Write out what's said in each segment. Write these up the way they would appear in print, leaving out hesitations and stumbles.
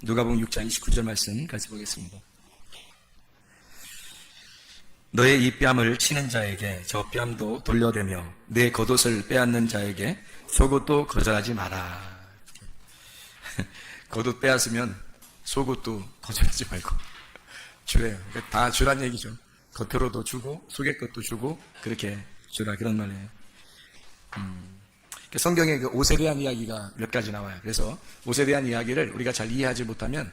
누가복음 6장 29절 말씀 같이 보겠습니다. 너의 이 뺨을 치는 자에게 저 뺨도 돌려대며 내 겉옷을 빼앗는 자에게 속옷도 거절하지 마라. 겉옷 빼앗으면 속옷도 거절하지 말고 주래요. 그러니까 다 주란 얘기죠. 겉으로도 주고 속의 것도 주고 그렇게 주라 그런 말이에요. 성경에 그 옷에 대한 이야기가 몇 가지 나와요. 그래서 옷에 대한 이야기를 우리가 잘 이해하지 못하면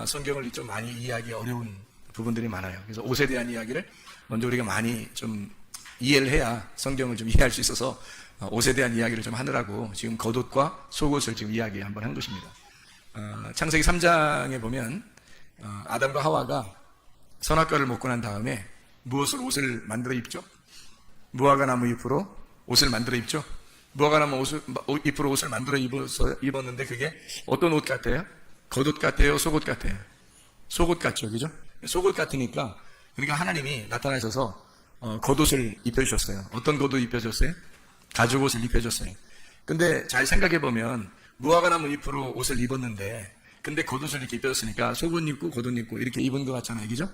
성경을 좀 많이 이해하기 어려운 부분들이 많아요. 그래서 옷에 대한 이야기를 먼저 우리가 많이 좀 이해를 해야 성경을 좀 이해할 수 있어서 옷에 대한 이야기를 좀 하느라고 지금 겉옷과 속옷을 지금 이야기 한번 한 것입니다. 창세기 3장에 보면 아담과 하와가 선악과를 먹고 난 다음에 무엇으로 옷을 만들어 입죠? 무화과 나무 잎으로 옷을 만들어 입죠? 무화과 나무 잎으로 옷을 만들어 입었는데 그게 어떤 옷 같아요? 겉옷 같아요? 속옷 같아요? 속옷 같죠, 그죠? 속옷 같으니까 그러니까 하나님이 나타나셔서 겉옷을 입혀주셨어요. 어떤 겉옷 입혀줬어요? 가죽옷을 입혀줬어요. 근데 잘 생각해보면 무화과 나무 잎으로 옷을 입었는데 근데 겉옷을 이렇게 입혀줬으니까 속옷 입고 겉옷 입고 이렇게 입은 것 같잖아요, 그죠?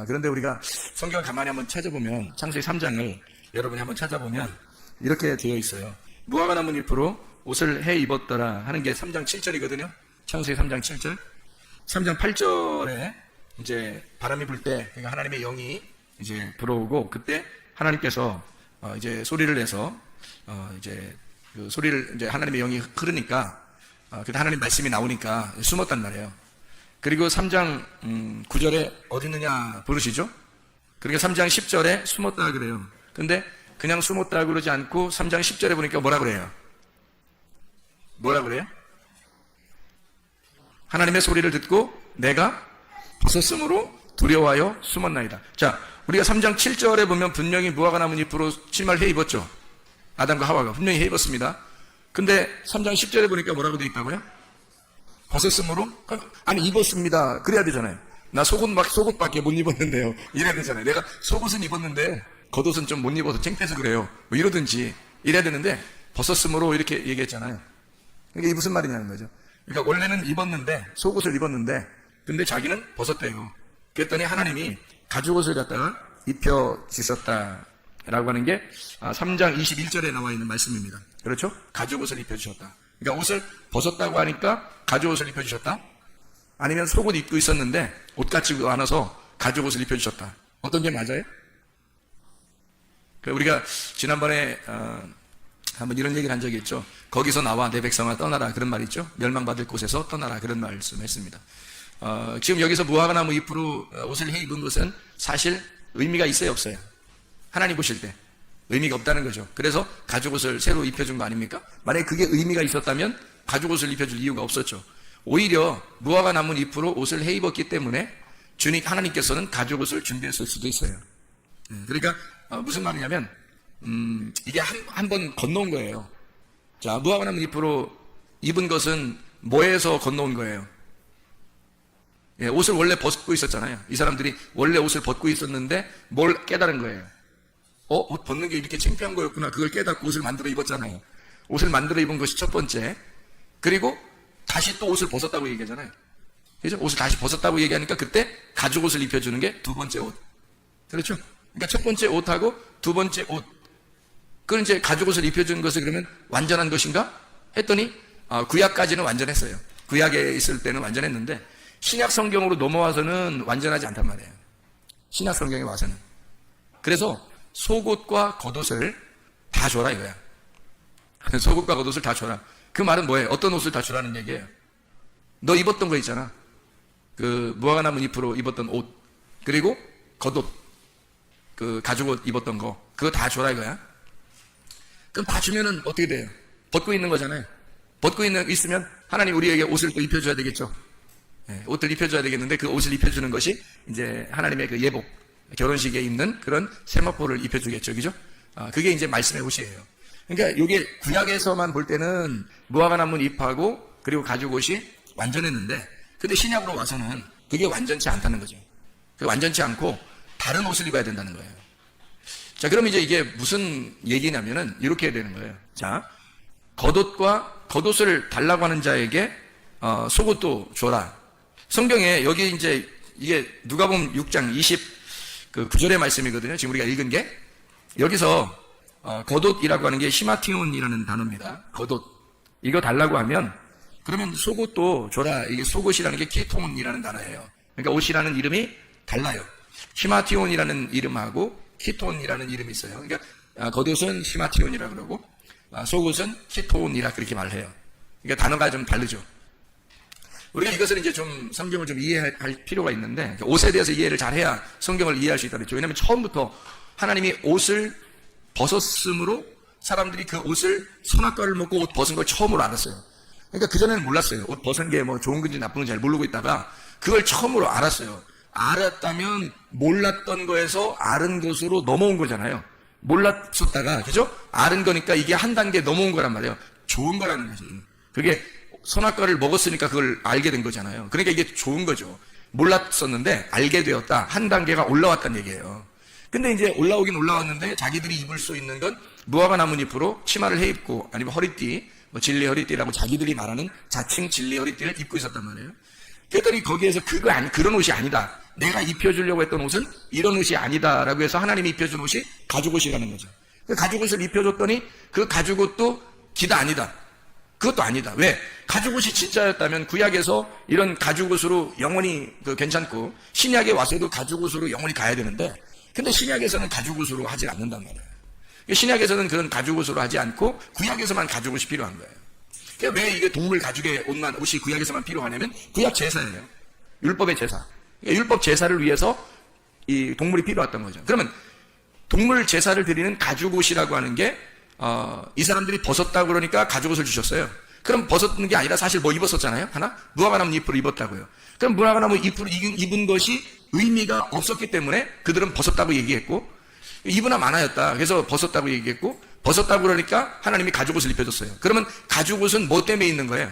그런데 우리가 성경을 가만히 한번 찾아보면 창세기 3장을 여러분이 한번 찾아보면 이렇게 되어 있어요. 무화과 나무 잎으로 옷을 해 입었더라 하는 게 3장 7절이거든요. 창세기 3장 7절. 3장 8절에 이제 바람이 불 때 그러니까 하나님의 영이 이제 불어오고 그때 하나님께서 이제 소리를 내서 이제 그 소리를 이제 하나님의 영이 흐르니까 그때 하나님 말씀이 나오니까 숨었단 말이에요. 그리고 3장 9절에 어디 있느냐 부르시죠. 그러니까 3장 10절에 숨었다 그래요. 근데 그냥 숨었다 그러지 않고 3장 10절에 보니까 뭐라 그래요? 뭐라 그래요? 하나님의 소리를 듣고 내가 벗었으므로 두려워하여 숨었나이다. 자, 우리가 3장 7절에 보면 분명히 무화과 나무 잎으로 치마를 해 입었죠. 아담과 하와가 분명히 해 입었습니다. 근데 3장 10절에 보니까 뭐라고 되어 있다고요? 벗었으므로? 아니 입었습니다. 그래야 되잖아요. 나 속옷밖에 못 입었는데요. 이래야 되잖아요. 내가 속옷은 입었는데 겉옷은 좀 못 입어서 창피해서 그래요. 뭐 이러든지 이래야 되는데 벗었으므로 이렇게 얘기했잖아요. 이게 무슨 말이냐는 거죠. 그러니까 원래는 입었는데 속옷을 입었는데 근데 자기는 벗었대요. 그랬더니 하나님이 가죽옷을 갖다가 입혀주셨다라고 하는 게 3장 21절에 나와 있는 말씀입니다. 그렇죠? 가죽옷을 입혀주셨다. 그러니까 옷을 벗었다고 하니까 가죽옷을 입혀주셨다. 아니면 속옷 입고 있었는데 옷 같지도 않아서 가죽옷을 입혀주셨다. 어떤 게 맞아요? 우리가 지난번에 한번 이런 얘기를 한 적이 있죠. 거기서 나와 내 백성아 떠나라 그런 말 있죠. 멸망받을 곳에서 떠나라 그런 말씀했습니다. 지금 여기서 무화과 나무 잎으로 옷을 해 입은 것은 사실 의미가 있어요 없어요? 하나님 보실 때 의미가 없다는 거죠. 그래서 가죽옷을 새로 입혀준 거 아닙니까? 만약에 그게 의미가 있었다면 가죽옷을 입혀줄 이유가 없었죠. 오히려 무화과 나무 잎으로 옷을 해 입었기 때문에 하나님께서는 가죽옷을 준비했을 수도 있어요. 그러니까 무슨 말이냐면 이게 한 번 건너온 거예요. 자, 무화과 나무 잎으로 입은 것은 뭐에서 건너온 거예요? 예, 옷을 원래 벗고 있었잖아요. 이 사람들이 원래 옷을 벗고 있었는데 뭘 깨달은 거예요? 옷 벗는 게 이렇게 창피한 거였구나. 그걸 깨닫고 옷을 만들어 입었잖아요. 옷을 만들어 입은 것이 첫 번째. 그리고 다시 또 옷을 벗었다고 얘기하잖아요. 그죠? 옷을 다시 벗었다고 얘기하니까 그때 가죽옷을 입혀주는 게 두 번째 옷. 그렇죠? 그러니까 첫 번째 옷하고 두 번째 옷. 그건 이제 가죽옷을 입혀준 것을 그러면 완전한 것인가? 했더니 구약까지는 완전했어요. 구약에 있을 때는 완전했는데 신약 성경으로 넘어와서는 완전하지 않단 말이에요. 신약 성경에 와서는. 그래서 속옷과 겉옷을 다 줘라 이거야. 속옷과 겉옷을 다 줘라. 그 말은 뭐예요? 어떤 옷을 다 주라는 얘기예요? 너 입었던 거 있잖아. 그 무화과 나무 잎으로 입었던 옷. 그리고 겉옷. 그 가죽옷 입었던 거. 그거 다 줘라 이거야. 그럼 다 주면은 어떻게 돼요? 벗고 있는 거잖아요. 벗고 있으면 하나님 우리에게 옷을 또 입혀줘야 되겠죠. 네, 옷을 입혀줘야 되겠는데 그 옷을 입혀주는 것이 이제 하나님의 그 예복, 결혼식에 입는 그런 세마포를 입혀주겠죠. 그죠? 그게 이제 말씀의 옷이에요. 그러니까 이게 구약에서만 볼 때는 무화과 나무 잎하고 그리고 가죽옷이 완전했는데 근데 신약으로 와서는 그게 완전치 않다는 거죠. 그게 완전치 않고 다른 옷을 입어야 된다는 거예요. 자, 그럼 이제 이게 무슨 얘기냐면은 이렇게 해야 되는 거예요. 자, 겉옷을 달라고 하는 자에게 속옷도 줘라. 성경에 여기 이제 이게 누가복음 6장 29절의 말씀이거든요. 지금 우리가 읽은 게 여기서 겉옷이라고 하는 게 히마티온이라는 단어입니다. 겉옷 이거 달라고 하면 그러면 속옷도 줘라. 이게 속옷이라는 게 키톤이라는 단어예요. 그러니까 옷이라는 이름이 달라요. 히마티온이라는 이름하고 키톤이라는 이름이 있어요. 그러니까 겉옷은 히마티온이라고 그러고 속옷은 키톤이라 그렇게 말해요. 그러니까 단어가 좀 다르죠. 우리가 이것을 이제 좀 성경을 좀 이해할 필요가 있는데 옷에 대해서 이해를 잘해야 성경을 이해할 수 있다 그랬죠. 왜냐하면 처음부터 하나님이 옷을 벗었으므로 사람들이 그 옷을 선악과를 먹고 옷 벗은 걸 처음으로 알았어요. 그러니까 그전에는 몰랐어요. 옷 벗은 게 뭐 좋은 건지 나쁜 건지 잘 모르고 있다가 그걸 처음으로 알았어요. 알았다면 몰랐던 거에서 아는 것으로 넘어온 거잖아요. 몰랐었다가, 그죠? 아는 거니까 이게 한 단계 넘어온 거란 말이에요. 좋은 거라는 거죠. 그게 선악과를 먹었으니까 그걸 알게 된 거잖아요. 그러니까 이게 좋은 거죠. 몰랐었는데 알게 되었다. 한 단계가 올라왔다는 얘기예요. 근데 이제 올라오긴 올라왔는데 자기들이 입을 수 있는 건 무화과 나뭇잎으로 치마를 해입고 아니면 허리띠, 뭐 진리 허리띠라고 자기들이 말하는 자칭 진리 허리띠를 입고 있었단 말이에요. 그랬더니 거기에서 그런 옷이 아니다. 내가 입혀주려고 했던 옷은 이런 옷이 아니다라고 해서 하나님이 입혀준 옷이 가죽옷이라는 거죠. 그 가죽옷을 입혀줬더니 그 가죽옷도 기다 아니다. 그것도 아니다. 왜? 가죽옷이 진짜였다면 구약에서 이런 가죽옷으로 영원히 괜찮고 신약에 와서도 가죽옷으로 영원히 가야 되는데 근데 신약에서는 가죽옷으로 하지 않는단 말이에요. 신약에서는 그런 가죽옷으로 하지 않고 구약에서만 가죽옷이 필요한 거예요. 그러니까 왜 이게 동물 가죽의 옷이 구약에서만 필요하냐면 구약 제사예요. 율법의 제사. 그러니까 율법 제사를 위해서 이 동물이 필요했던 거죠. 그러면 동물 제사를 드리는 가죽옷이라고 하는 게 이 사람들이 벗었다고 그러니까 가죽옷을 주셨어요. 그럼 벗었는 게 아니라 사실 뭐 입었었잖아요. 하나? 무화과나무 잎으로 입었다고요. 그럼 무화과나무 잎으로 입은 것이 의미가 없었기 때문에 그들은 벗었다고 얘기했고 입으나 마나였다. 그래서 벗었다고 얘기했고 벗었다고 그러니까 하나님이 가죽옷을 입혀줬어요. 그러면 가죽옷은 뭐 때문에 있는 거예요?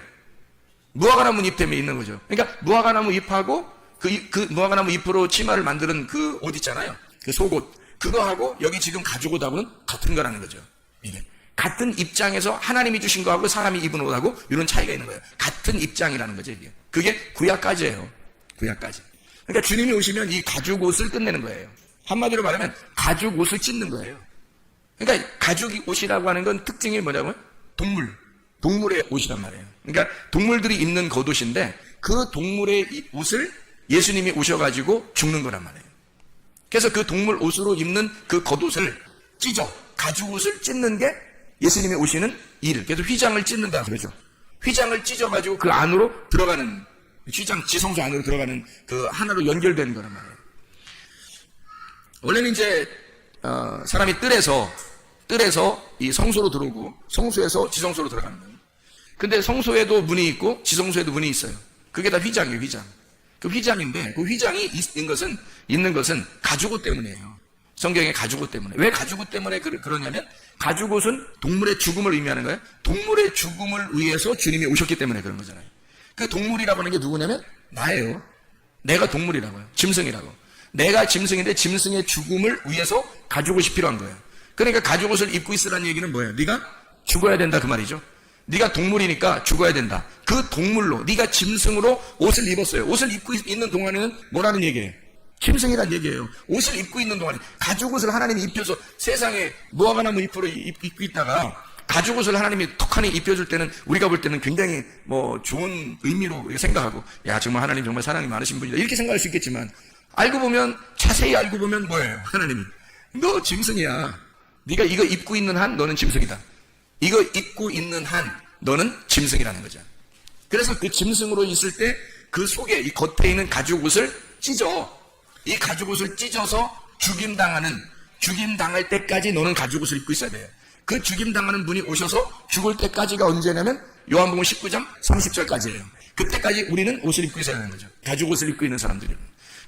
무화과나무 잎 때문에 있는 거죠. 그러니까 무화과나무 잎하고 그 무화과나무 잎으로 치마를 만드는 그 옷 있잖아요. 그 속옷. 그거하고 여기 지금 가죽옷하고는 같은 거라는 거죠. 이게. 같은 입장에서 하나님이 주신 거하고 사람이 입은 옷하고 이런 차이가 있는 거예요. 같은 입장이라는 거죠. 이게. 그게 구약까지예요. 구약까지. 그러니까 주님이 오시면 이 가죽옷을 끝내는 거예요. 한마디로 말하면 가죽옷을 찢는 거예요. 그러니까 가죽옷이라고 하는 건 특징이 뭐냐면 동물의 옷이란 말이에요. 그러니까 동물들이 입는 겉옷인데 그 동물의 옷을 예수님이 오셔가지고 죽는 거란 말이에요. 그래서 그 동물 옷으로 입는 그 겉옷을 가죽옷을 찢는 게 예수님이 오시는 일. 그래서 휘장을 찢는다 그러죠. 휘장을 찢어가지고 그 안으로 들어가는 휘장 지성소 안으로 들어가는 그 하나로 연결되는 거란 말이에요. 원래는 이제 사람이 뜰에서 이 성소로 들어오고 성소에서 지성소로 들어가는 거예요. 근데 성소에도 문이 있고 지성소에도 문이 있어요. 그게 다 휘장이에요. 휘장. 그 휘장인데 그 휘장이 있는 것은 가죽옷 때문이에요. 성경의 가죽옷 때문에. 왜 가죽옷 때문에 그러냐면 가죽옷은 동물의 죽음을 의미하는 거예요. 동물의 죽음을 위해서 주님이 오셨기 때문에 그런 거잖아요. 그 동물이라고 하는 게 누구냐면 나예요. 내가 동물이라고요. 짐승이라고. 내가 짐승인데 짐승의 죽음을 위해서 가죽옷이 필요한 거예요. 그러니까 가죽옷을 입고 있으라는 얘기는 뭐예요? 네가 죽어야 된다 그 말이죠. 네가 동물이니까 죽어야 된다. 그 동물로 네가 짐승으로 옷을 입었어요. 옷을 입고 있는 동안에는 뭐라는 얘기예요? 짐승이란 얘기예요. 옷을 입고 있는 동안에 가죽옷을 하나님이 입혀서 세상에 무화과나무 잎으로 입고 있다가 가죽옷을 하나님이 톡하니 입혀줄 때는 우리가 볼 때는 굉장히 뭐 좋은 의미로 생각하고 야 정말 하나님 정말 사랑이 많으신 분이다 이렇게 생각할 수 있겠지만 자세히 알고 보면 뭐예요? 하나님이 너 짐승이야. 네가 이거 입고 있는 한 너는 짐승이다. 이거 입고 있는 한 너는 짐승이라는 거죠. 그래서 그 짐승으로 있을 때 그 속에 이 겉에 있는 가죽옷을 이 가죽옷을 찢어서 죽임당할 때까지 너는 가죽옷을 입고 있어야 돼요. 그 죽임당하는 분이 오셔서 죽을 때까지가 언제냐면 요한복음 19장 30절까지예요. 그때까지 우리는 옷을 입고 있어야 하는 거죠. 가죽옷을 입고 있는 사람들이에요.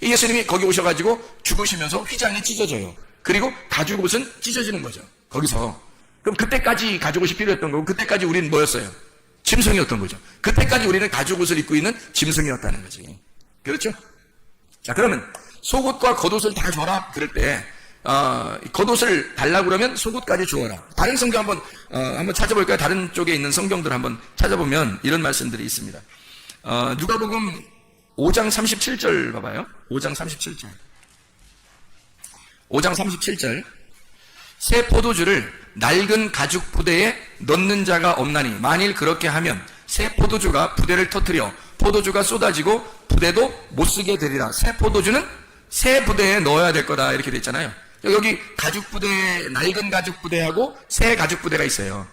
예수님이 거기 오셔가지고 죽으시면서 휘장이 찢어져요. 그리고 가죽옷은 찢어지는 거죠. 거기서. 그럼 그때까지 가죽옷이 필요했던 거고 그때까지 우리는 뭐였어요? 짐승이었던 거죠. 그때까지 우리는 가죽옷을 입고 있는 짐승이었다는 거지. 그렇죠? 자 그러면 속옷과 겉옷을 다 줘라 그럴 때 겉옷을 달라고 그러면 속옷까지 주어라. 다른 성경 한번 찾아볼까요? 다른 쪽에 있는 성경들 한번 찾아보면 이런 말씀들이 있습니다. 누가복음 5장 37절 봐봐요. 5장 37절. 5장 37절. 새 포도주를 낡은 가죽 부대에 넣는 자가 없나니 만일 그렇게 하면 새 포도주가 부대를 터뜨려 포도주가 쏟아지고 부대도 못 쓰게 되리라. 새 포도주는 새 부대에 넣어야 될 거다 이렇게 돼 있잖아요. 여기 가죽 부대, 낡은 가죽 부대하고 새 가죽 부대가 있어요.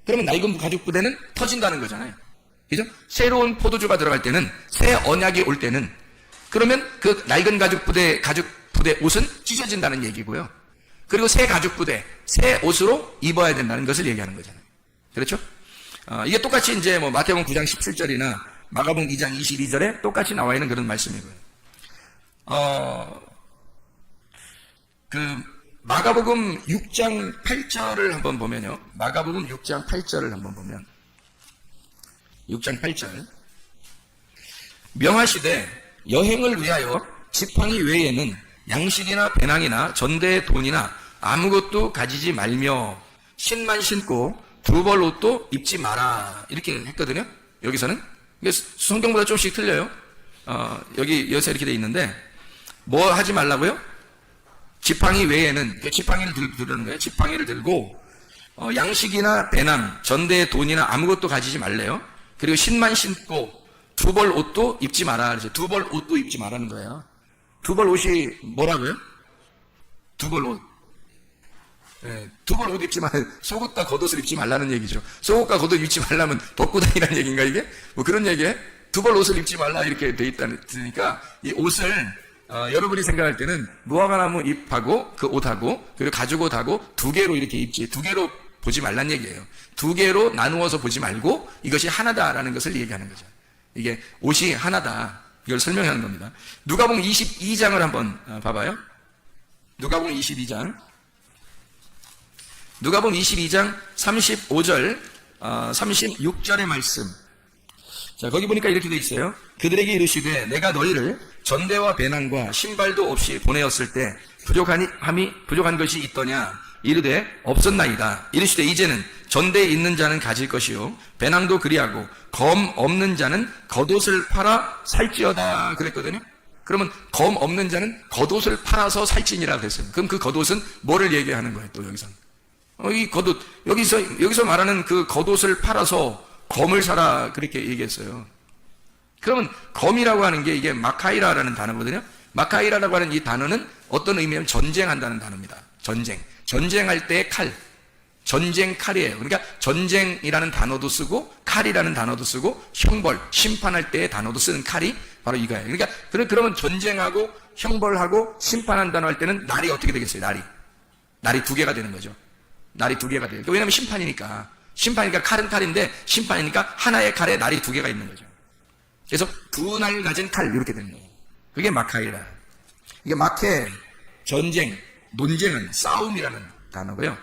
그러면 낡은 가죽 부대는 터진다는 거잖아요. 그죠? 새로운 포도주가 들어갈 때는, 새 언약이 올 때는, 그러면 그 낡은 가죽 부대 옷은 찢어진다는 얘기고요. 그리고 새 가죽 부대, 새 옷으로 입어야 된다는 것을 얘기하는 거잖아요. 그렇죠? 이게 똑같이 이제 뭐 마태복음 9장 17절이나 마가복음 2장 22절에 똑같이 나와 있는 그런 말씀이고요. 마가복음 6장 8절을 한번 보면요. 마가복음 6장 8절을 한번 보면, 6장 8절. 명하시되 여행을 위하여 지팡이 외에는 양식이나 배낭이나 전대의 돈이나 아무것도 가지지 말며 신만 신고 두 벌 옷도 입지 마라. 이렇게 했거든요. 여기서는. 이게 성경보다 조금씩 틀려요. 여기서 이렇게 돼 있는데, 뭐 하지 말라고요? 지팡이 외에는, 지팡이를 들는 거예요. 지팡이를 들고, 양식이나 배낭, 전대의 돈이나 아무것도 가지지 말래요. 그리고 신만 신고 두 벌 옷도 입지 마라. 그래서 두 벌 옷도 입지 말라는 거예요. 두 벌 옷이 뭐라고요? 두 벌 옷. 네, 두 벌 옷 입지 말, 속옷과 겉옷을 입지 말라는 얘기죠. 속옷과 겉옷 입지 말라면 벗고 다니라는 얘기인가 이게? 뭐 그런 얘기에 두 벌 옷을 입지 말라 이렇게 돼 있다니까, 이 옷을 여러분이 생각할 때는 무화과나무 잎하고 그 옷하고 그리고 가죽옷하고 두 개로 이렇게 입지, 두 개로 보지 말란 얘기예요. 두 개로 나누어서 보지 말고 이것이 하나다라는 것을 얘기하는 거죠. 이게 옷이 하나다. 이걸 설명하는 겁니다. 누가복음 22장을 한번 봐봐요. 누가복음 22장. 누가복음 22장 35절, 36절의 말씀. 자, 거기 보니까 이렇게 돼 있어요. 그들에게 이르시되 내가 너희를 전대와 배낭과 신발도 없이 보내었을 때 부족한 것이 있더냐? 이르되 없었나이다. 이르시되 이제는 전대에 있는 자는 가질 것이요 배낭도 그리하고 검 없는 자는 겉옷을 팔아 살지어다 그랬거든요. 그러면 검 없는 자는 겉옷을 팔아서 살지니라 그랬어요. 그럼 그 겉옷은 뭐를 얘기하는 거예요? 또 여기서 이 겉옷, 여기서 말하는 그 겉옷을 팔아서 검을 사라 그렇게 얘기했어요. 그러면 검이라고 하는 게 이게 마카이라라는 단어거든요. 마카이라라고 하는 이 단어는 어떤 의미냐면 전쟁한다는 단어입니다. 전쟁할 때의 칼, 전쟁 칼이에요. 그러니까 전쟁이라는 단어도 쓰고 칼이라는 단어도 쓰고 형벌, 심판할 때의 단어도 쓰는 칼이 바로 이거예요. 그러니까 그러면 전쟁하고 형벌하고 심판한다고 할 때는 날이 어떻게 되겠어요? 날이 두 개가 되는 거죠. 날이 두 개가 돼요. 왜냐하면 심판이니까 칼은 칼인데 심판이니까 하나의 칼에 날이 두 개가 있는 거죠. 그래서 두 날 가진 칼 이렇게 되는 거예요. 그게 마카이라. 이게 마케, 전쟁, 논쟁은 싸움이라는 단어고요.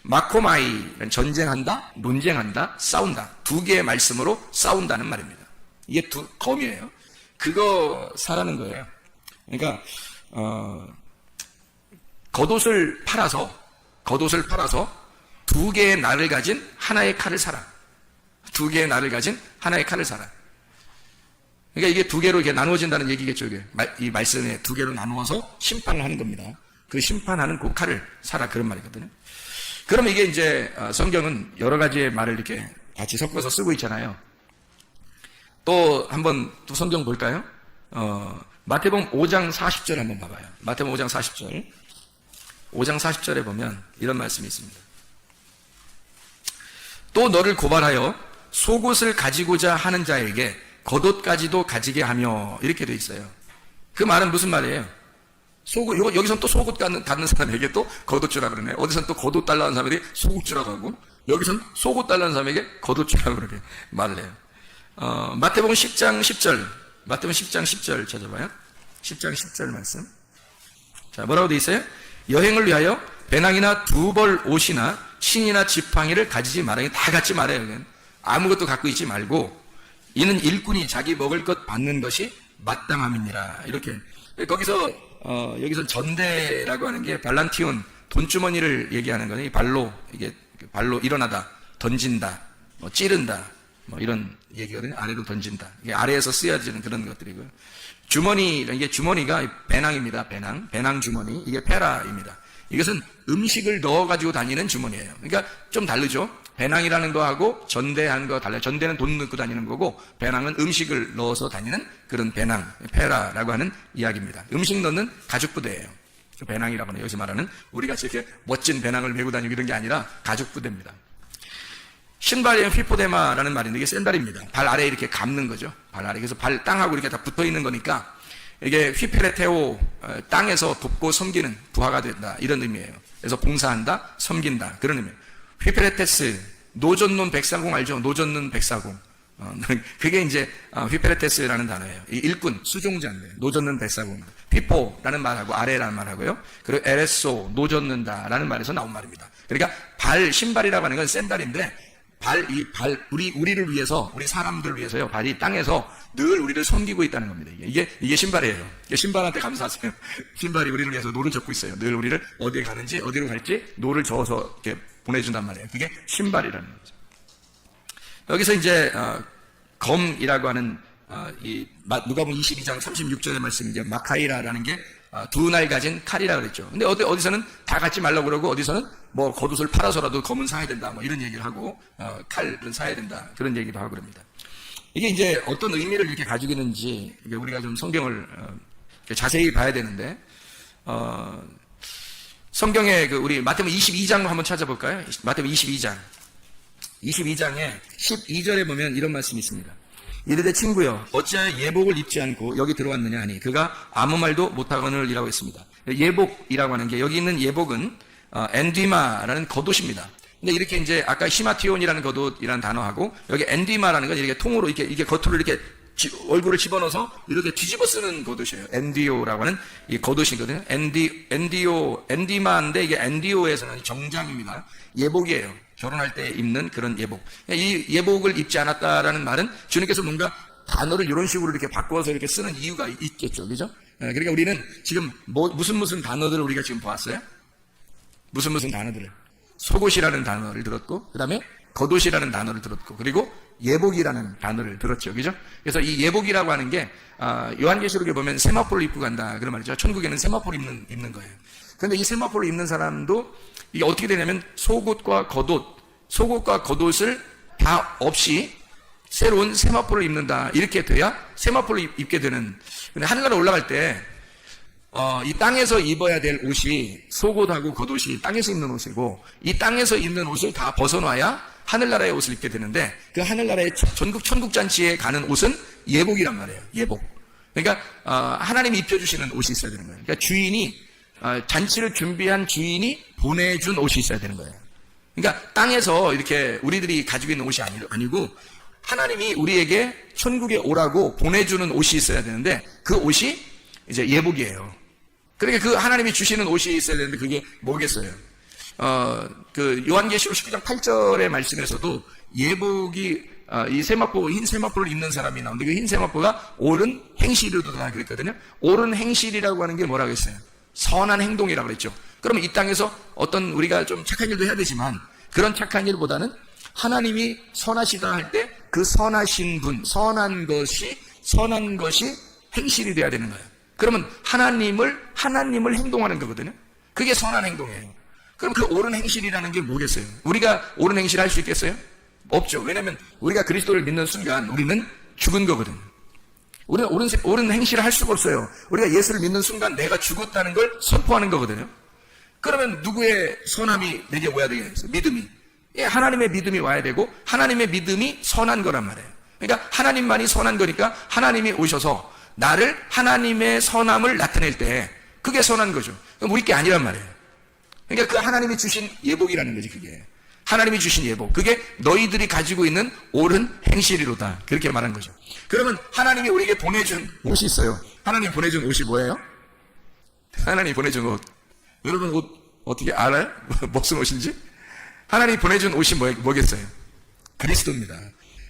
마코마이는 전쟁한다, 논쟁한다, 싸운다. 두 개의 말씀으로 싸운다는 말입니다. 이게 검이에요. 그거 사라는 거예요. 그러니까 겉옷을 팔아서 두 개의 날을 가진 하나의 칼을 사라. 두 개의 날을 가진 하나의 칼을 사라. 그러니까 이게 두 개로 이렇게 나누어진다는 얘기겠죠. 이게 이 말씀에 두 개로 나누어서 심판을 하는 겁니다. 그 심판하는 그 칼을 사라 그런 말이거든요. 그러면 이게 이제 성경은 여러 가지의 말을 이렇게 같이 섞어서 쓰고 있잖아요. 또 한번 또 성경 볼까요? 마태복음 5장 40절 한번 봐봐요. 마태복음 5장 40절. 5장 40절에 보면 이런 말씀이 있습니다. 또 너를 고발하여 속옷을 가지고자 하는 자에게 겉옷까지도 가지게 하며 이렇게 되어 있어요. 그 말은 무슨 말이에요? 여기선 또 속옷 갖는 사람에게 또 겉옷 주라 그러네. 어디선 또 겉옷 달라는 사람에게 속옷 주라고 하고 여기선 속옷 달라는 사람에게 겉옷 주라고 그렇게 말을 해요. 마태복음 10장 10절 찾아봐요. 10장 10절 말씀. 자, 뭐라고 되어 있어요? 여행을 위하여 배낭이나 두 벌 옷이나 신이나 지팡이를 가지지 말아요. 다 갖지 말아요. 아무것도 갖고 있지 말고 이는 일꾼이 자기 먹을 것 받는 것이 마땅함이니라. 이렇게 여기서 전대라고 하는 게 발란티온 돈주머니를 얘기하는 거예요. 발로 일어나다, 던진다, 찌른다, 뭐 이런 얘기거든요. 아래로 던진다. 이게 아래에서 쓰여지는 그런 것들이고요. 주머니, 이게 주머니가 배낭입니다. 배낭 주머니. 이게 페라입니다. 이것은 음식을 넣어가지고 다니는 주머니예요. 그러니까 좀 다르죠. 배낭이라는 거하고 전대한 거 달라요. 전대는 돈 넣고 다니는 거고, 배낭은 음식을 넣어서 다니는 그런 배낭, 페라라고 하는 이야기입니다. 음식 넣는 가죽 부대예요. 그 배낭이라고 하는, 여기서 말하는 우리가 이렇게 멋진 배낭을 메고 다니고 이런 게 아니라 가죽 부대입니다. 신발이 휘포데마라는 말인데 이게 샌달입니다. 발 아래에 이렇게 감는 거죠. 발 아래. 그래서 발 땅하고 이렇게 다 붙어 있는 거니까 이게 휘페레테오, 땅에서 돕고 섬기는 부하가 된다. 이런 의미예요. 그래서 봉사한다, 섬긴다. 그런 의미예요. 휘페레테스, 노젓는 백사공 알죠? 노젓는 백사공. 그게 이제 휘페레테스라는 단어예요. 이 일꾼, 수종자인데 노젓는 백사공. 휘포라는 말하고 아래라는 말하고요. 그리고 에레소, 노젓는다라는 말에서 나온 말입니다. 그러니까 발, 신발이라고 하는 건 샌달인데 우리를 위해서, 우리 사람들을 위해서요. 발이 땅에서 늘 우리를 섬기고 있다는 겁니다. 이게 신발이에요. 신발한테 감사하세요. 신발이 우리를 위해서 노를 젓고 있어요. 늘 우리를 어디에 가는지, 어디로 갈지 노를 저어서 이렇게 보내준단 말이에요. 그게 신발이라는 거죠. 여기서 이제, 검이라고 하는, 누가복음 22장 36절의 말씀, 이제 마카이라라는 게, 두 날 가진 칼이라 그랬죠. 근데 어디서는 다 갖지 말라고 그러고, 어디서는 뭐 겉옷을 팔아서라도 검은 사야 된다, 뭐 이런 얘기를 하고, 칼은 사야 된다, 그런 얘기도 하고 그럽니다. 이게 이제 어떤 의미를 이렇게 가지고 있는지, 우리가 좀 성경을, 자세히 봐야 되는데, 성경에 우리 마태복음 22장 한번 찾아볼까요? 마태복음 22장. 22장에 12절에 보면 이런 말씀이 있습니다. 이르되 친구여 어찌하여 예복을 입지 않고 여기 들어왔느냐 하니 그가 아무 말도 못하거늘이라고 했습니다. 예복이라고 하는 게, 여기 있는 예복은 엔디마라는 겉옷입니다. 근데 이렇게 이제 아까 히마티온이라는 겉옷이라는 단어하고 여기 엔디마라는 건 이렇게 통으로 이게 겉으로 이렇게 얼굴을 집어넣어서 이렇게 뒤집어 쓰는 겉옷이에요. 엔디오라고 하는 이 겉옷이거든요. 엔디마인데 이게 엔디오에서는 정장입니다. 예복이에요. 결혼할 때 입는 그런 예복. 이 예복을 입지 않았다라는 말은 주님께서 뭔가 단어를 이런 식으로 이렇게 바꿔서 이렇게 쓰는 이유가 있겠죠. 그죠? 그러니까 우리는 지금 무슨 단어들을 우리가 지금 보았어요? 무슨 단어들을? 속옷이라는 단어를 들었고, 그 다음에 겉옷이라는 단어를 들었고, 그리고 예복이라는 단어를 들었죠. 그죠? 그래서 이 예복이라고 하는 게, 요한계시록에 보면 세마포를 입고 간다. 그런 말이죠. 천국에는 세마포를 입는 거예요. 그런데 이 세마포를 입는 사람도 이게 어떻게 되냐면 속옷과 겉옷을 다 없이 새로운 세마포를 입는다. 이렇게 돼야 세마포를 입게 되는. 근데 하늘나라 올라갈 때, 이 땅에서 입어야 될 옷이 속옷하고 겉옷이 땅에서 입는 옷이고, 이 땅에서 입는 옷을 다 벗어놔야 하늘나라의 옷을 입게 되는데, 그 하늘나라의 천국잔치에 가는 옷은 예복이란 말이에요. 예복. 그러니까, 하나님이 입혀주시는 옷이 있어야 되는 거예요. 그러니까 잔치를 준비한 주인이 보내준 옷이 있어야 되는 거예요. 그러니까 땅에서 이렇게 우리들이 가지고 있는 옷이 아니고 하나님이 우리에게 천국에 오라고 보내주는 옷이 있어야 되는데 그 옷이 이제 예복이에요. 그러니까 그 하나님이 주시는 옷이 있어야 되는데 그게 뭐겠어요? 요한계시록 19장 8절의 말씀에서도 예복이 이 세마포, 흰 세마포를 입는 사람이 나오는데 그 흰 세마포가 옳은 행실이로다 그랬거든요. 옳은 행실이라고 하는 게 뭐라고 했어요? 선한 행동이라고 그랬죠. 그러면 이 땅에서 어떤 우리가 좀 착한 일도 해야 되지만 그런 착한 일보다는 하나님이 선하시다 할 때 그 선하신 분, 선한 것이 행실이 돼야 되는 거예요. 그러면 하나님을 행동하는 거거든요. 그게 선한 행동이에요. 그럼 그 옳은 행실이라는 게 뭐겠어요? 우리가 옳은 행실을 할 수 있겠어요? 없죠. 왜냐하면 우리가 그리스도를 믿는 순간 우리는 죽은 거거든요. 우리는 옳은 행실을 할 수가 없어요. 우리가 예수를 믿는 순간 내가 죽었다는 걸 선포하는 거거든요. 그러면 누구의 선함이 내게 와야 되겠어요? 믿음이. 하나님의 믿음이 와야 되고 하나님의 믿음이 선한 거란 말이에요. 그러니까 하나님만이 선한 거니까 하나님이 오셔서 나를 하나님의 선함을 나타낼 때 그게 선한 거죠. 그럼 우리 게 아니란 말이에요. 그러니까 그 하나님이 주신 예복이라는 거지 그게. 하나님이 주신 예복. 그게 너희들이 가지고 있는 옳은 행실이로다. 그렇게 말한 거죠. 그러면 하나님이 우리에게 보내준 옷이 있어요. 하나님 보내준 옷이 뭐예요? 하나님이 보내준 옷. 여러분 옷 어떻게 알아요? 무슨 옷인지? 하나님이 보내준 옷이 뭐겠어요? 그리스도입니다.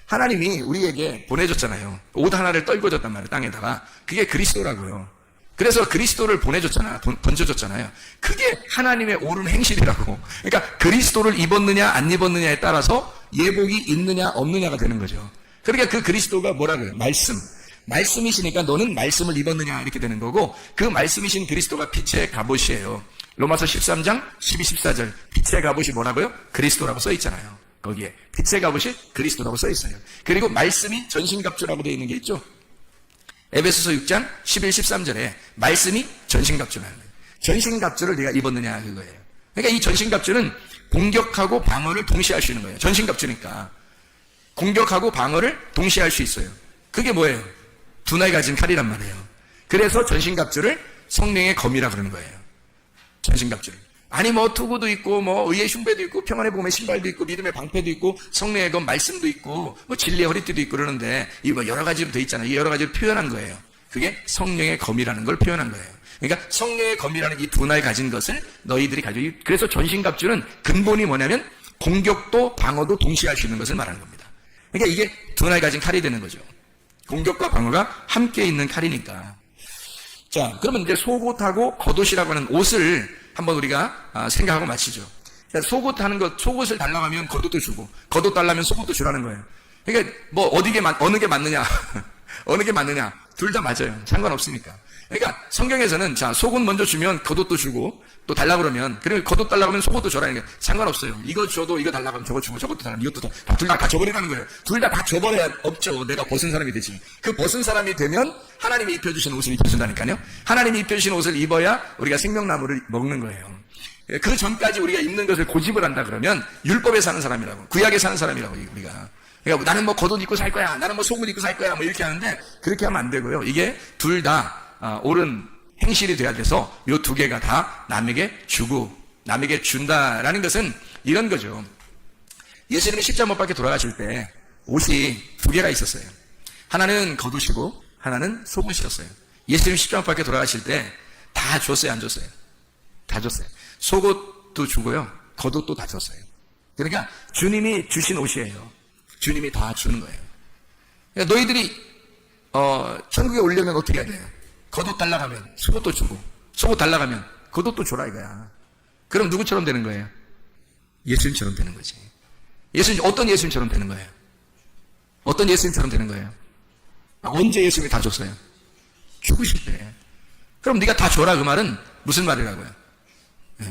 하나님이 우리에게 보내줬잖아요. 옷 하나를 떨궈줬단 말이에요. 땅에다가. 그게 그리스도라고요. 그래서 그리스도를 보내줬잖아요. 던져줬잖아요. 그게 하나님의 옳은 행실이라고. 그러니까 그리스도를 입었느냐 안 입었느냐에 따라서 예복이 있느냐 없느냐가 되는 거죠. 그러니까 그 그리스도가 뭐라고요? 말씀이시니까 너는 말씀을 입었느냐 이렇게 되는 거고, 그 말씀이신 그리스도가 빛의 갑옷이에요. 로마서 13장 12, 14절 빛의 갑옷이 뭐라고요? 그리스도라고 써 있잖아요. 거기에 빛의 갑옷이 그리스도라고 써 있어요. 그리고 말씀이 전신갑주라고 되어 있는 게 있죠. 에베소서 6장 11, 13절에 말씀이 전신갑주라는 거예요. 전신갑주를 네가 입었느냐 그거예요. 그러니까 이 전신갑주는 공격하고 방어를 동시에 할 수 있는 거예요. 전신갑주니까 공격하고 방어를 동시에 할 수 있어요. 그게 뭐예요? 두 날 가진 칼이란 말이에요. 그래서 전신갑주를 성령의 검이라 그러는 거예요. 전신갑주를. 아니 뭐 투구도 있고 뭐 의의 흉배도 있고 평안의 복음의 신발도 있고 믿음의 방패도 있고 성령의 검 말씀도 있고 뭐 진리의 허리띠도 있고 그러는데 이 뭐 여러 가지로 돼 있잖아요. 이 여러 가지로 표현한 거예요. 그게 성령의 검이라는 걸 표현한 거예요. 그러니까 성령의 검이라는 이 두 날 가진 것을 너희들이 가지고, 그래서 전신갑주는 근본이 뭐냐면 공격도 방어도 동시에 할 수 있는 것을 말하는 겁니다. 그러니까 이게 두 날 가진 칼이 되는 거죠. 공격과 방어가 함께 있는 칼이니까. 자, 그러면 이제 속옷하고 겉옷이라고 하는 옷을 한번 우리가 생각하고 마치죠. 속옷 하는 것, 속옷을 달라고 하면 겉옷도 주고, 겉옷 달라면 속옷도 주라는 거예요. 그러니까 뭐 어느 게 맞느냐, 어느 게 맞느냐, 둘 다 맞아요. 상관없으니까. 그러니까 성경에서는 자, 속옷 먼저 주면 겉옷도 주고, 또 달라고 그러면, 그리고 겉옷 달라고 하면 속옷도 줘라는 게 상관없어요. 이거 줘도 이거 달라고 하면 저거 주고 저것도 달라고 하면 이것도 둘 다 줘버리라는 거예요. 둘 다 줘버려야 없죠. 내가 벗은 사람이 되지. 그 벗은 사람이 되면 하나님이 입혀주신 옷을 입혀준다니까요. 하나님이 입혀주신 옷을 입어야 우리가 생명나무를 먹는 거예요. 그 전까지 우리가 입는 것을 고집을 한다 그러면 율법에 사는 사람이라고, 구약에 사는 사람이라고 우리가. 그러니까 나는 뭐 겉옷 입고 살 거야, 나는 뭐 속옷 입고 살 거야, 뭐 이렇게 하는데 그렇게 하면 안 되고요. 이게 둘 다 옳은 행실이 돼야 돼서 이 두 개가 다 남에게 주고 남에게 준다라는 것은 이런 거죠. 예수님이 십자가 못 박혀 돌아가실 때 옷이 두 개가 있었어요. 하나는 겉옷이고 하나는 속옷이었어요. 예수님이 십자가 못 박혀 돌아가실 때 다 줬어요, 안 줬어요? 다 줬어요. 속옷도 주고요, 겉옷도 다 줬어요. 그러니까 주님이 주신 옷이에요. 주님이 다 주는 거예요. 그러니까 너희들이 천국에 오려면 어떻게 해야 돼요? 겉옷 달라가면 속옷도 주고, 속옷 달라가면 겉옷도 줘라 이거야. 그럼 누구처럼 되는 거예요? 예수님처럼 되는 거지. 예수님, 어떤 예수님처럼 되는 거예요? 어떤 예수님처럼 되는 거예요? 언제 예수님이 다 줬어요? 죽으실 때. 그럼 네가 다 줘라 그 말은 무슨 말이라고요?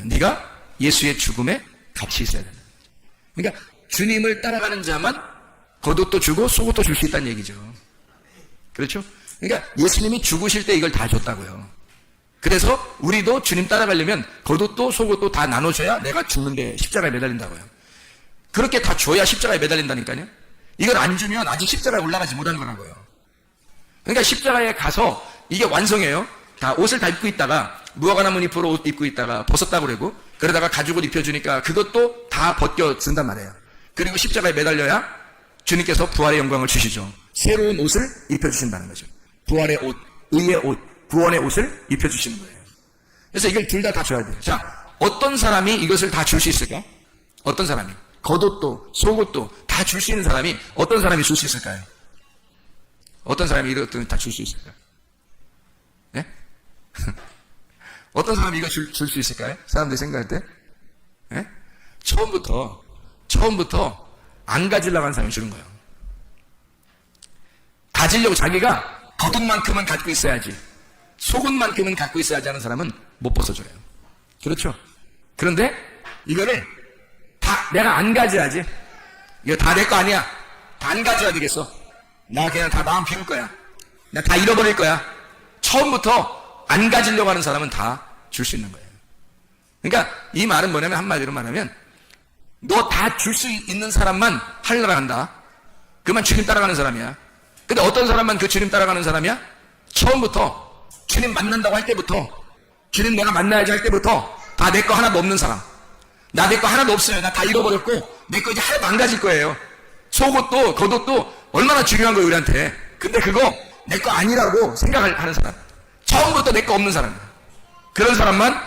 네가 예수의 죽음에 같이 있어야 된다. 그러니까 주님을 따라가는 자만 겉옷도 주고 속옷도 줄 수 있다는 얘기죠. 그렇죠? 그러니까 예수님이 죽으실 때 이걸 다 줬다고요. 그래서 우리도 주님 따라가려면 겉옷도 속옷도 다 나눠줘야 내가 죽는데 십자가에 매달린다고요. 그렇게 다 줘야 십자가에 매달린다니까요. 이걸 안 주면 아직 십자가에 올라가지 못한 거라고요. 그러니까 십자가에 가서 이게 완성해요. 다 옷을 다 입고 있다가 무화과나무 잎으로 옷 입고 있다가 벗었다고 그러고, 그러다가 가죽을 입혀주니까 그것도 다 벗겨준단 말이에요. 그리고 십자가에 매달려야 주님께서 부활의 영광을 주시죠. 새로운 옷을 입혀주신다는 거죠. 부활의 옷, 의의 옷, 구원의 옷을 입혀주시는 거예요. 그래서 이걸 둘 다 줘야 돼요. 자, 어떤 사람이 이것을 다 줄 수 있을까? 어떤 사람이? 겉옷도 속옷도 다 줄 수 있는 사람이 어떤 사람이 줄 수 있을까요? 어떤 사람이 이것들을 다 줄 수 있을까요? 네? 어떤 사람이 이거 줄 수 있을까요? 사람들이 생각할 때? 네? 처음부터 안 가지려고 하는 사람이 주는 거예요. 가지려고 자기가 겉옷만큼은 갖고 있어야지, 속옷만큼은 갖고 있어야지 하는 사람은 못 벗어줘요. 그렇죠? 그런데 이거를 다 내가 안 가져야지. 이거 다 내 거 아니야. 다 안 가져야 되겠어. 나 그냥 다 마음 비울 거야. 나 다 잃어버릴 거야. 처음부터 안 가지려고 하는 사람은 다 줄 수 있는 거예요. 그러니까 이 말은 뭐냐면, 한마디로 말하면 너 다 줄 수 있는 사람만 하려고 한다. 그만 주님 따라가는 사람이야. 근데 어떤 사람만 그 주님 따라가는 사람이야? 처음부터 주님 만난다고 할 때부터, 주님 내가 만나야지 할 때부터 다 내 거 하나도 없는 사람. 나 내 거 하나도 없어요. 나 다 잃어버렸고 내 거 이제 하나도 안 가질 거예요. 속옷도 겉옷도 얼마나 중요한 거예요 우리한테. 근데 그거 내 거 아니라고 생각을 하는 사람, 처음부터 내 거 없는 사람, 그런 사람만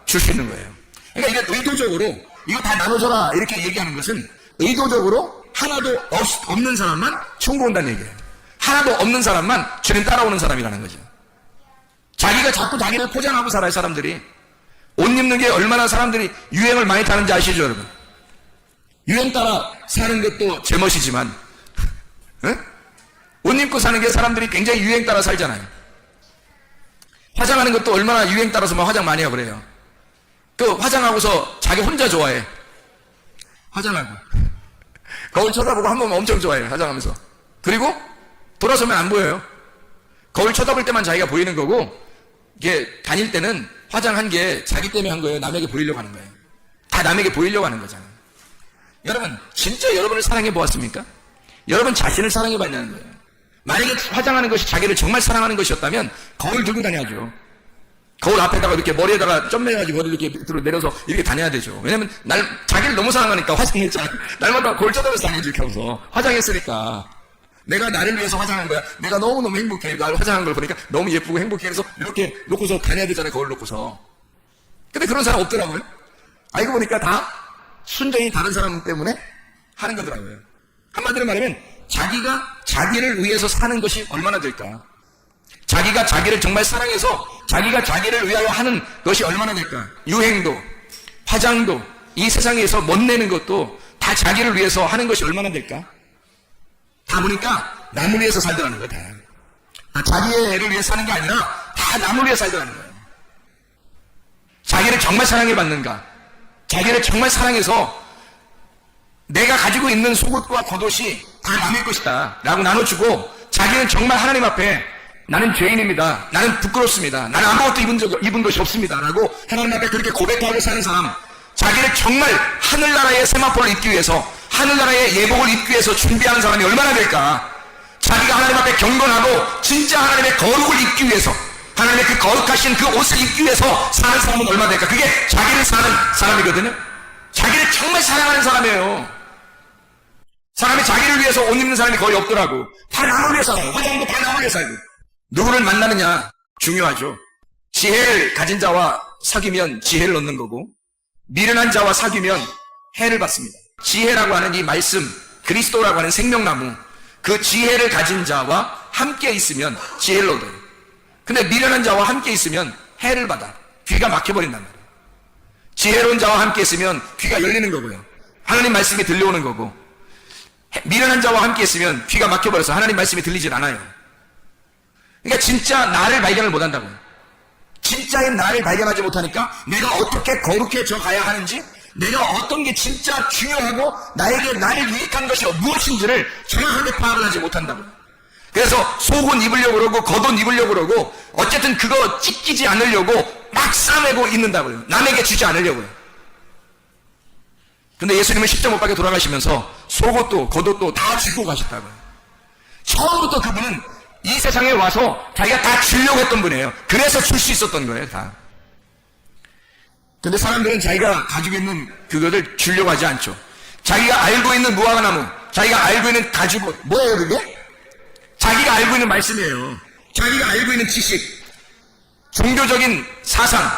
줄 수 있는 거예요. 그러니까 이게 의도적으로 이거 다 나눠줘라 이렇게 얘기하는 것은 의도적으로 하나도 없는 사람만 천국 온다는 얘기예요. 하나도 없는 사람만 주님 따라오는 사람이라는 거죠. 자기가 자꾸 자기를 포장하고 살아요. 사람들이 옷 입는 게 얼마나 사람들이 유행을 많이 타는지 아시죠 여러분? 유행 따라 사는 것도 제멋이지만, 옷 입고 사는 게 사람들이 굉장히 유행 따라 살잖아요. 화장하는 것도 얼마나 유행 따라서 막 화장 많이 하고 그래요. 그 화장하고서 자기 혼자 좋아해. 화장하고. 거울 쳐다보고 한 번만 엄청 좋아해요. 화장하면서. 그리고 돌아서면 안 보여요. 거울 쳐다볼 때만 자기가 보이는 거고, 이게 다닐 때는 화장한 게 자기 때문에 한 거예요. 남에게 보이려고 하는 거예요. 다 남에게 보이려고 하는 거잖아요. 여러분, 진짜 여러분을 사랑해 보았습니까? 여러분 자신을 사랑해 봤냐는 거예요. 만약에 화장하는 것이 자기를 정말 사랑하는 것이었다면 거울 들고 다녀야죠. 거울 앞에다가 이렇게 머리에다가 점매가지고 머리를 이렇게 밑으로 내려서 이렇게 다녀야 되죠. 왜냐면 자기를 너무 사랑하니까 화장했잖아. 날마다 거울 쳐다보면서 다니지 이렇게 하면서. 화장했으니까. 내가 나를 위해서 화장한 거야. 내가 너무너무 행복해. 나를 화장한 걸 보니까 너무 예쁘고 행복해. 그래서 이렇게 놓고서 다녀야 되잖아요. 거울 놓고서. 근데 그런 사람 없더라고요. 알고 보니까 다 순전히 다른 사람 때문에 하는 거더라고요. 한마디로 말하면 자기가 자기를 위해서 사는 것이 얼마나 될까? 자기가 자기를 정말 사랑해서 자기가 자기를 위하여 하는 것이 얼마나 될까? 유행도, 화장도, 이 세상에서 멋내는 것도 다 자기를 위해서 하는 것이 얼마나 될까? 다 보니까 남을 위해서 살더라는 거야, 다. 자기의 애를 위해서 사는 게 아니라 다 남을 위해서 살더라는 거예요. 자기를 정말 사랑해봤는가? 자기를 정말 사랑해서 내가 가지고 있는 속옷과 겉옷이 다 남의 것이다 라고 나눠주고, 자기는 정말 하나님 앞에 나는 죄인입니다, 나는 부끄럽습니다, 나는 아무것도 입은 것이 없습니다 라고 하나님 앞에 그렇게 고백하고 사는 사람, 자기를 정말 하늘나라의 세마포를 입기 위해서, 하늘나라의 예복을 입기 위해서 준비하는 사람이 얼마나 될까? 자기가 하나님 앞에 경건하고 진짜 하나님의 거룩을 입기 위해서, 하나님의 그 거룩하신 그 옷을 입기 위해서 사는 사람은 얼마나 될까? 그게 자기를 사는 사람이거든요. 자기를 정말 사랑하는 사람이에요. 사람이 자기를 위해서 옷 입는 사람이 거의 없더라고. 다 남을 위해서 살아요. 화장도 다 남을 위해서 살고. 누구를 만나느냐 중요하죠. 지혜를 가진 자와 사귀면 지혜를 얻는 거고, 미련한 자와 사귀면 해를 받습니다. 지혜라고 하는 이 말씀, 그리스도라고 하는 생명나무, 그 지혜를 가진 자와 함께 있으면 지혜를 얻어요. 근데 미련한 자와 함께 있으면 해를 받아. 귀가 막혀버린단 말이에요. 지혜로운 자와 함께 있으면 귀가 열리는 거고요. 하나님 말씀이 들려오는 거고, 미련한 자와 함께 있으면 귀가 막혀버려서 하나님 말씀이 들리질 않아요. 그러니까 진짜 나를 발견을 못한다고요. 진짜의 나를 발견하지 못하니까 내가 어떻게 거룩해져 가야 하는지, 내가 어떤 게 진짜 중요하고 나에게 나를 유익한 것이 무엇인지를 정확하게 파악을 하지 못한다고요. 그래서 속옷 입으려고 그러고 겉옷 입으려고 그러고 어쨌든 그거 찢기지 않으려고 막 싸매고 있는다고요. 남에게 주지 않으려고요. 근데 예수님은 십자 못 박혀 돌아가시면서 속옷도 겉옷도 다 주고 가셨다고요. 처음부터 그분은 이 세상에 와서 자기가 다 주려고 했던 분이에요. 그래서 줄 수 있었던 거예요, 다. 근데 사람들은 자기가 가지고 있는 그거를 주려고 하지 않죠. 자기가 알고 있는 무화과나무, 자기가 알고 있는 가지고, 뭐예요 그게? 자기가 알고 있는 말씀이에요. 자기가 알고 있는 지식, 종교적인 사상,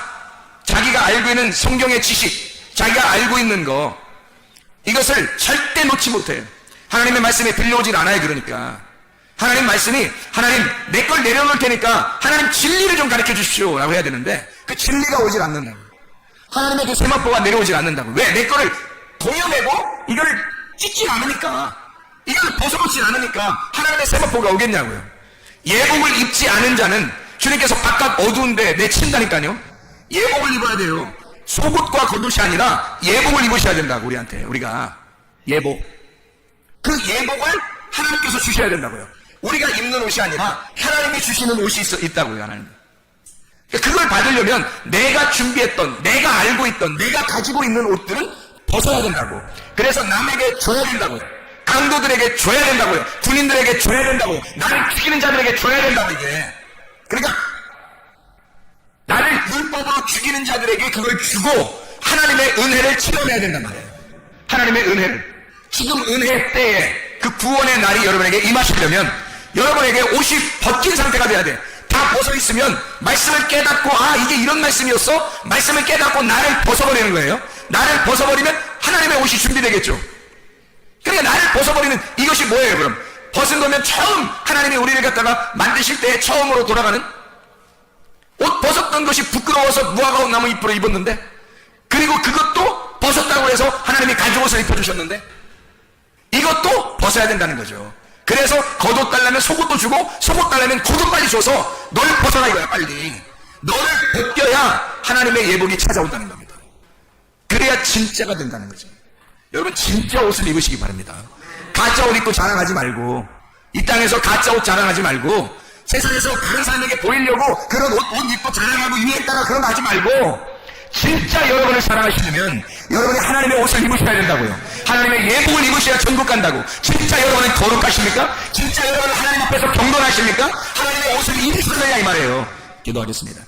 자기가 알고 있는 성경의 지식, 자기가 알고 있는 거, 이것을 절대 놓지 못해요. 하나님의 말씀에 들려오질 않아요. 그러니까 하나님 말씀이, 하나님 내 걸 내려놓을 테니까 하나님 진리를 좀 가르쳐 주십시오 라고 해야 되는데, 그 진리가 오질 않는다고. 하나님의 그 세마포가 내려오질 않는다고. 왜? 내 거를 동여매고 이걸 찢지 않으니까, 이걸 벗어놓지 않으니까 하나님의 세마포가 오겠냐고요. 예복을 입지 않은 자는 주님께서 바깥 어두운데 내친다니까요. 예복을 입어야 돼요. 속옷과 겉옷이 아니라 예복을 입으셔야 된다고. 우리가 예복, 그 예복을 하나님께서 주셔야 된다고요. 우리가 입는 옷이 아니라 하나님이 주시는 옷이 있다고요. 하나님. 그걸 받으려면 내가 준비했던, 내가 알고 있던, 내가 가지고 있는 옷들은 벗어야 된다고. 그래서 남에게 줘야 된다고요. 강도들에게 줘야 된다고요. 군인들에게 줘야 된다고요. 나를 죽이는 자들에게 줘야 된다고. 이게 그러니까 나를 율법으로 죽이는 자들에게 그걸 주고 하나님의 은혜를 체험해야 된단 말이에요. 하나님의 은혜를. 지금 은혜 때에 그 구원의 날이 여러분에게 임하시려면 여러분에게 옷이 벗긴 상태가 돼야 돼. 다 벗어있으면 말씀을 깨닫고, 아 이게 이런 말씀이었어? 말씀을 깨닫고 나를 벗어버리는 거예요. 나를 벗어버리면 하나님의 옷이 준비되겠죠. 그러니까 나를 벗어버리는 이것이 뭐예요? 그럼 벗은 거면 처음 하나님이 우리를 갖다가 만드실 때 처음으로 돌아가는, 옷 벗었던 것이 부끄러워서 무화과 나무 잎으로 입었는데, 그리고 그것도 벗었다고 해서 하나님이 가죽옷을 입혀주셨는데 이것도 벗어야 된다는 거죠. 그래서 겉옷 달라면 속옷도 주고 속옷 달라면 겉옷 빨리 줘서 널 벗어라 이거야. 빨리 너를 벗겨야 하나님의 예복이 찾아온다는 겁니다. 그래야 진짜가 된다는 거죠. 여러분 진짜 옷을 입으시기 바랍니다. 가짜 옷 입고 자랑하지 말고, 이 땅에서 가짜 옷 자랑하지 말고, 세상에서 다른 사람에게 보이려고 그런 옷 입고 자랑하고 유행 따라 그런 거 하지 말고, 진짜 여러분을 사랑하시려면 여러분이 하나님의 옷을 입으셔야 된다고요. 하나님의 예복을 입으셔야 천국 간다고. 진짜 여러분은 거룩하십니까? 진짜 여러분은 하나님 앞에서 경건하십니까? 하나님의 옷을 입으셔야 이 말이에요. 기도하겠습니다.